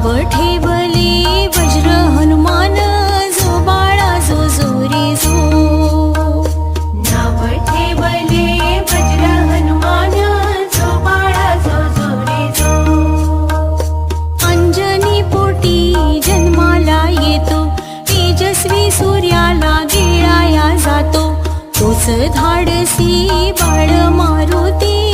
नाव ठेवले वज्र हनुमान, जो बाळा जो जोरे जो. नाव ठेवले वज्र हनुमान, जो बाळा जो जोरे जो. अंजनी पोटी जन्माला येतो, तेजस्वी सूर्याला गिळाया जातो. तोच धाडसी बाळ मारुती,